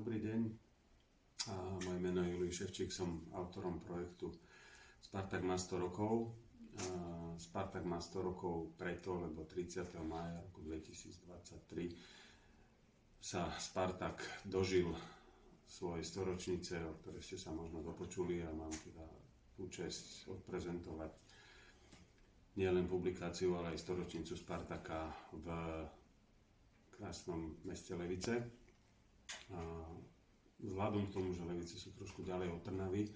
Dobrý deň. Moje meno je Julius Ševčík, som autorom projektu Spartak má 100 rokov. Spartak má 100 rokov preto, lebo 30. mája roku 2023 sa Spartak dožil svojej storočnice, o ktorej ste sa možno dopočuli, a mám teda tú česť odprezentovať nielen publikáciu, ale aj storočnicu Spartaka v krásnom meste Levice. Vzhľadom k tomu, že Levice sú trošku ďalej od Trnavy,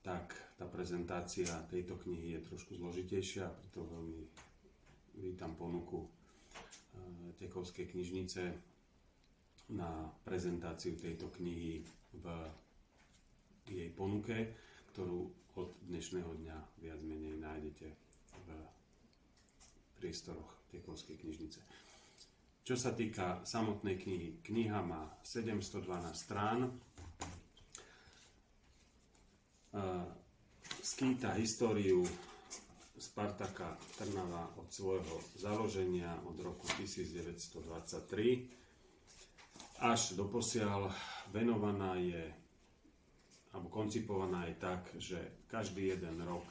tak tá prezentácia tejto knihy je trošku zložitejšia, preto veľmi vítam ponuku Tekovskej knižnice na prezentáciu tejto knihy v jej ponuke, ktorú od dnešného dňa viac menej nájdete v priestoroch Tekovskej knižnice. Čo sa týka samotnej knihy, kniha má 712 strán, skýta históriu Spartaka Trnava od svojho založenia od roku 1923 až doposiaľ. Venovaná je, alebo koncipovaná je tak, že každý jeden rok,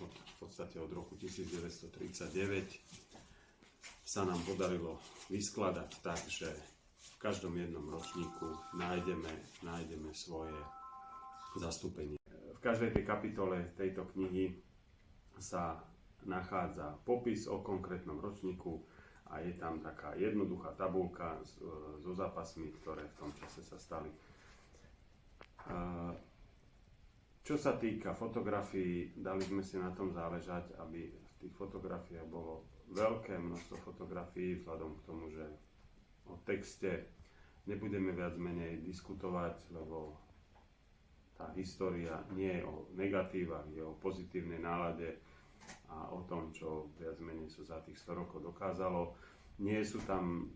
v podstate od roku 1939, sa nám podarilo vyskladať tak, že v každom jednom ročníku nájdeme svoje zastúpenie. V každej tej kapitole tejto knihy sa nachádza popis o konkrétnom ročníku a je tam taká jednoduchá tabuľka so zápasmi, ktoré v tom čase sa stali. Čo sa týka fotografií, dali sme si na tom záležať, aby v tých fotografiách bolo veľké množstvo fotografií, vzhľadom k tomu, že o texte nebudeme viac menej diskutovať, lebo tá história nie je o negatívach, je o pozitívnej nálade a o tom, čo viac menej sa za tých 100 rokov dokázalo. Nie sú tam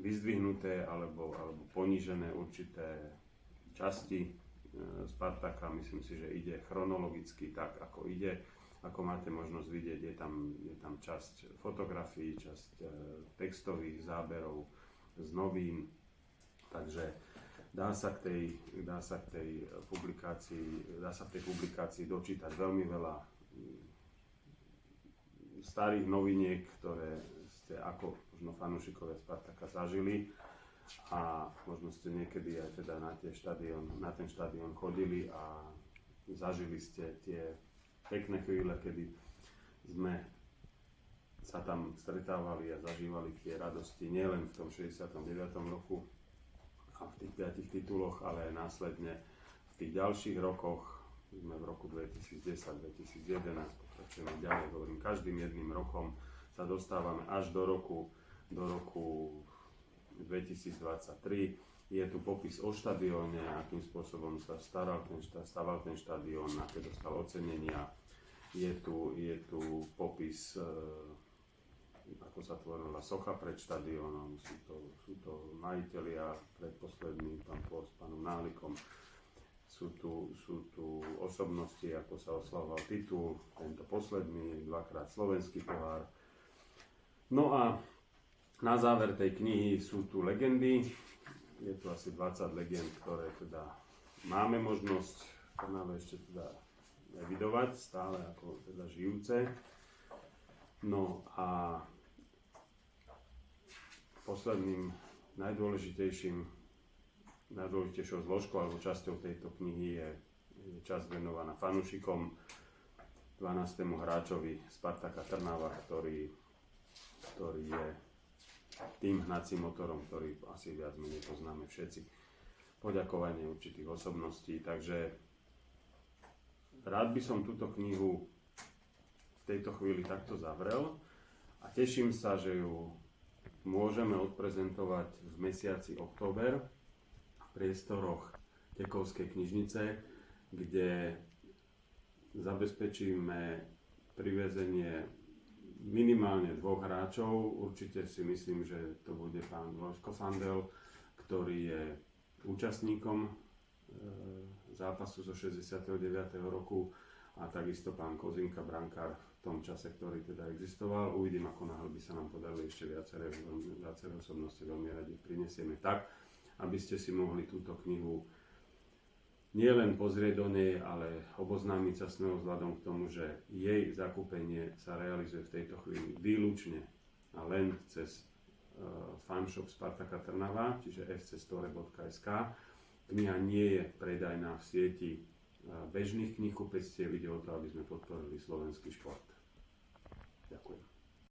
vyzdvihnuté alebo ponížené určité časti Spartaka. Myslím si, že ide chronologicky tak, ako ide. Ako máte možnosť vidieť, je tam časť fotografií, časť textových záberov z novín, takže dá sa v tej publikácii dočítať veľmi veľa starých noviniek, ktoré ste ako možno fanúšikovia Spartaka zažili, a možno ste niekedy aj teda na ten štadión chodili a zažili ste tie pekné chvíle, kedy sme sa tam stretávali a zažívali tie radosti nielen v tom 69. roku a v tých 5 tituloch, ale aj následne v tých ďalších rokoch. Sme v roku 2010-2011, pokračujeme ďalej, hovorím, každým jedným rokom sa dostávame až do roku 2023. Je tu popis o štadióne, akým spôsobom sa staval ten štadión, aké dostal ocenenia. Je tu popis, ako sa tvorila socha pred štadiónom. Sú to majitelia predposlední, pán Pôr s pánom Nálikom. Sú tu osobnosti, ako sa oslavoval titul, tento posledný, dvakrát slovenský pohár. No a na záver tej knihy sú tu legendy. Je tu asi 20 legend, ktoré teda máme možnosť kanál ešte teda evidovať, stále ako teda žijúce. No a posledným najdôležitejšou zložkou alebo časťou tejto knihy je časť venovaná fanúšikom, 12. hráčovi Spartaka Trnava, ktorý je tým hnacím motorom, ktorý asi viac menej poznáme všetci. Poďakovanie určitých osobností. Takže rád by som túto knihu v tejto chvíli takto zavrel a teším sa, že ju môžeme odprezentovať v mesiaci október v priestoroch Tekovskej knižnice, kde zabezpečíme privezenie minimálne 2 hráčov. Určite si myslím, že to bude pán Lojsko Fandel, ktorý je účastníkom zápasu zo 69. roku, a takisto pán Kozinka, brankár v tom čase, ktorý teda existoval. Uvidím, ako náhle by sa nám podarili ešte viaceré osobnosti, veľmi radi prinesieme tak, aby ste si mohli túto knihu nielen pozrieť do nej, ale oboznámiť sa s ňou vzhľadom k tomu, že jej zakúpenie sa realizuje v tejto chvíli výlučne a len cez fanshop Spartaka Trnava, čiže fcstore.sk. Kniha nie je predajná v sieti bežných kníhkupectiev, ide o to, aby sme podporili slovenský šport. Ďakujem.